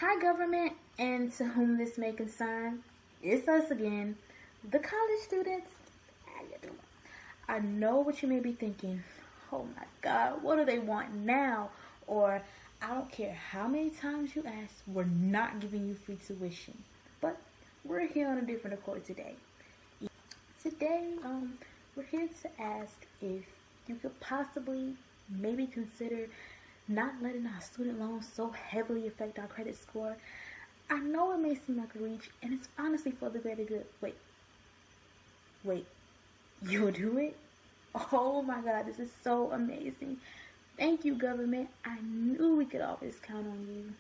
Hi government, and to whom this may concern, it's us again, the college students. How you doing? I know what you may be thinking. Oh my God, what do they want now? Or I don't care how many times you ask, we're not giving you free tuition. But we're here on a different accord today. Today, we're here to ask if you could possibly maybe consider not letting our student loans so heavily affect our credit score. I know it may seem like a reach, and it's honestly for the greater good. Wait, you'll do it? Oh my God, this is so amazing. Thank you, government. I knew we could always count on you.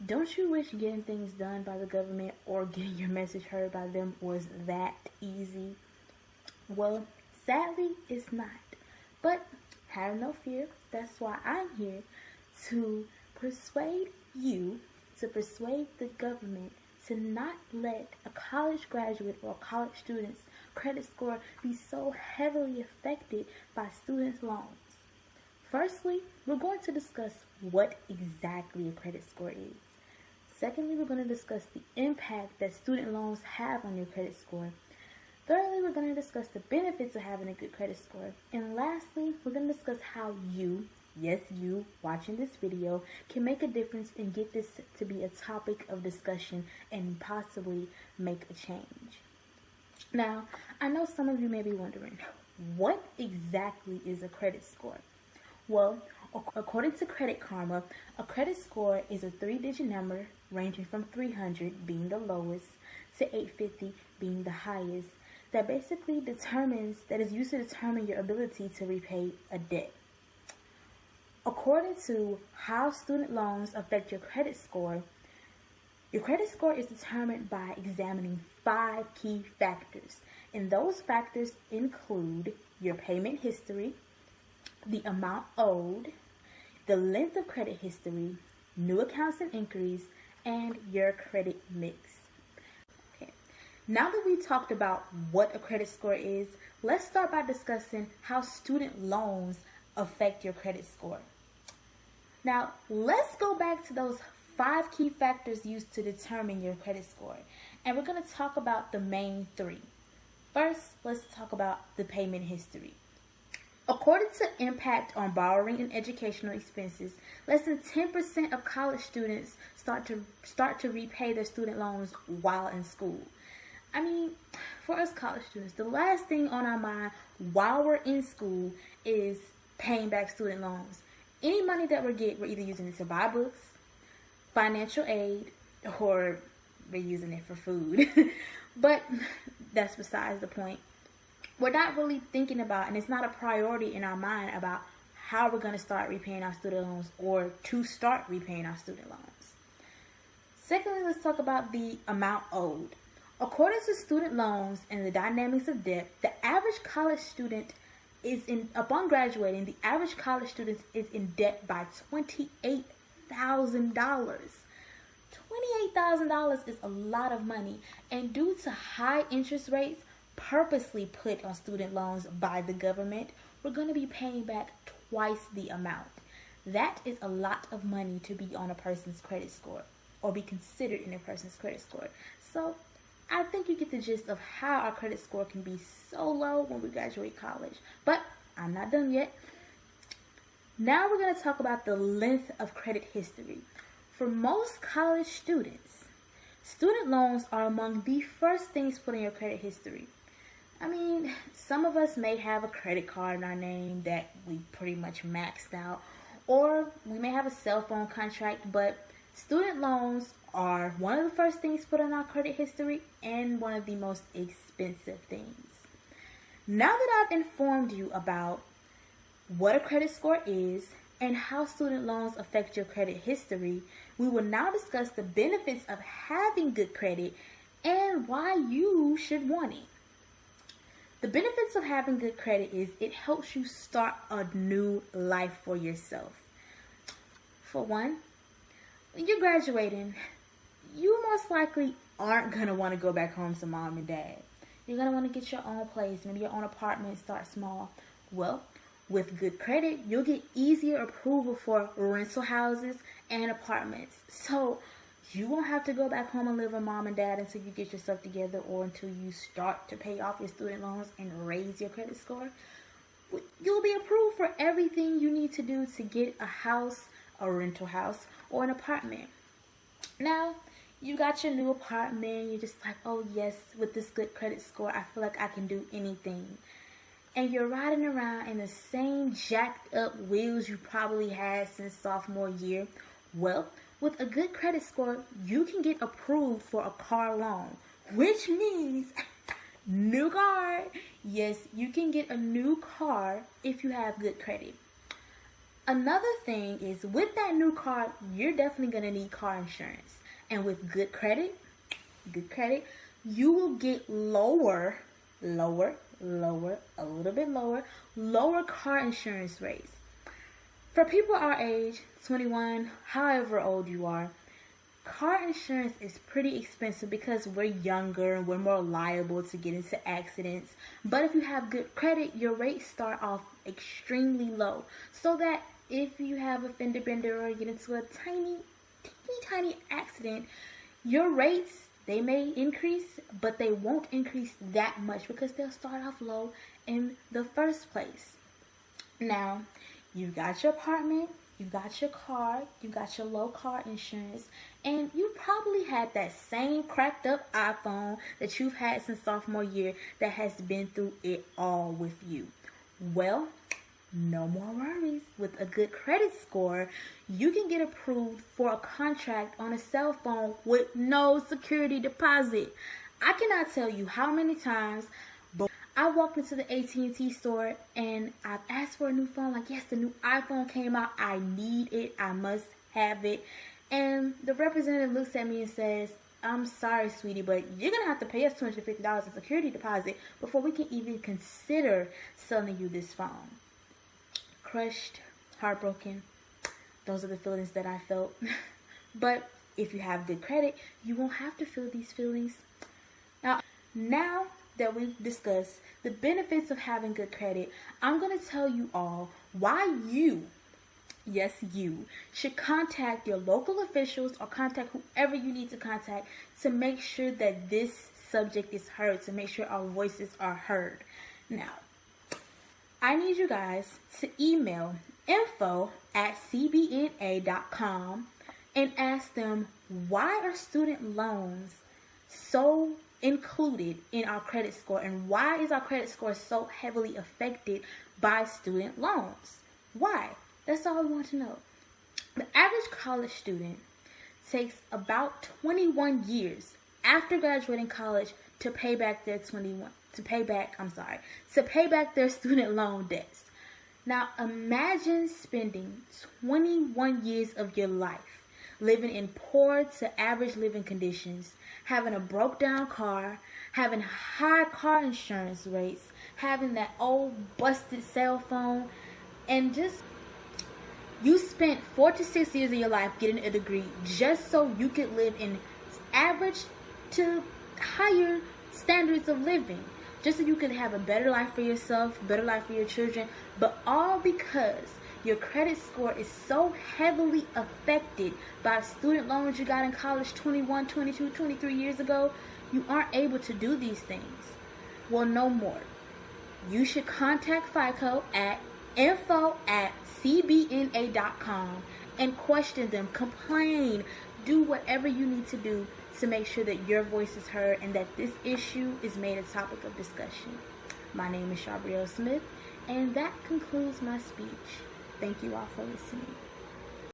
Don't you wish getting things done by the government or getting your message heard by them was that easy? Well, sadly, it's not. But have no fear. That's why I'm here to persuade you, to persuade the government to not let a college graduate or a college student's credit score be so heavily affected by student loans. Firstly, we're going to discuss what exactly a credit score is. Secondly, we're going to discuss the impact that student loans have on your credit score. Thirdly, we're going to discuss the benefits of having a good credit score. And lastly, we're going to discuss how you, yes you, watching this video, can make a difference and get this to be a topic of discussion and possibly make a change. Now, I know some of you may be wondering, what exactly is a credit score? Well, according to Credit Karma, a credit score is a 3-digit number ranging from 300 being the lowest to 850 being the highest, that basically is used to determine your ability to repay a debt. According to how student loans affect your credit score is determined by examining 5 key factors. And those factors include your payment history, the amount owed, the length of credit history, new accounts and inquiries, and your credit mix. Now that we've talked about what a credit score is, let's start by discussing how student loans affect your credit score. Now, let's go back to those 5 key factors used to determine your credit score. And we're going to talk about the main 3. First, let's talk about the payment history. According to Impact on Borrowing and Educational Expenses, less than 10% of college students start to repay their student loans while in school. I mean, for us college students, the last thing on our mind while we're in school is paying back student loans. Any money that we get, we're either using it to buy books, financial aid, or we're using it for food. But that's besides the point. We're not really thinking about, and it's not a priority in our mind about how we're going to start repaying our student loans or to start repaying our student loans. Secondly, let's talk about the amount owed. According to student loans and the dynamics of debt, the average college student upon graduating, the average college student is in debt by $28,000. $28,000 is a lot of money, and due to high interest rates purposely put on student loans by the government, we're going to be paying back twice the amount. That is a lot of money to be on a person's credit score, or be considered in a person's credit score. So I think you get the gist of how our credit score can be so low when we graduate college. But I'm not done yet. Now we're going to talk about the length of credit history. For most college students, student loans are among the first things put in your credit history. I mean, some of us may have a credit card in our name that we pretty much maxed out, or we may have a cell phone contract, but student loans are one of the first things put on our credit history and one of the most expensive things. Now that I've informed you about what a credit score is and how student loans affect your credit history, we will now discuss the benefits of having good credit and why you should want it. The benefits of having good credit is it helps you start a new life for yourself. For one, when you're graduating, you most likely aren't going to want to go back home to mom and dad. You're going to want to get your own place, maybe your own apartment, start small. Well, with good credit, you'll get easier approval for rental houses and apartments. So you won't have to go back home and live with mom and dad until you get yourself together or until you start to pay off your student loans and raise your credit score. You'll be approved for everything you need to do to get a house, a rental house, or an apartment. Now, you got your new apartment. You're just like, oh yes, with this good credit score, I feel like I can do anything. And you're riding around in the same jacked up wheels you probably had since sophomore year. Well, with a good credit score, you can get approved for a car loan, which means new car. Yes, you can get a new car if you have good credit. Another thing is, with that new car, you're definitely going to need car insurance. And with good credit, you will get lower, a little bit lower car insurance rates. For people our age, 21, however old you are, car insurance is pretty expensive because we're younger and we're more liable to get into accidents. But if you have good credit, your rates start off extremely low, so that if you have a fender bender or get into a tiny accident, your rates, they may increase, but they won't increase that much because they'll start off low in the first place. Now, you got your apartment, you got your car, you got your low car insurance, and you probably had that same cracked up iPhone that you've had since sophomore year that has been through it all with you. Well, no more worries. With a good credit score, you can get approved for a contract on a cell phone with no security deposit. I cannot tell you how many times I walked into the AT&T store and I've asked for a new phone. Like, yes, the new iPhone came out. I need it. I must have it. And the representative looks at me and says, I'm sorry, sweetie, but you're going to have to pay us $250 in security deposit before we can even consider selling you this phone. Crushed, heartbroken. Those are the feelings that I felt. But if you have good credit, you won't have to feel these feelings. Now that we've discussed the benefits of having good credit, I'm going to tell you all why you, yes, you, should contact your local officials or contact whoever you need to contact to make sure that this subject is heard, to make sure our voices are heard. Now, I need you guys to email info@cbna.com and ask them, why are student loans so included in our credit score, and why is our credit score so heavily affected by student loans? Why? That's all we want to know. The average college student takes about 21 years after graduating college to pay back their student loan debts. Now imagine spending 21 years of your life living in poor to average living conditions, having a broke down car, having high car insurance rates, having that old busted cell phone, and just you spent 4 to 6 years of your life getting a degree just so you could live in average to higher standards of living, just so you could have a better life for yourself, better life for your children, but all because your credit score is so heavily affected by student loans you got in college 21, 22, 23 years ago, you aren't able to do these things. Well, no more. You should contact FICO at info@cbna.com and question them, complain, do whatever you need to do to make sure that your voice is heard and that this issue is made a topic of discussion. My name is Shabrielle Smith, and that concludes my speech. Thank you all for listening.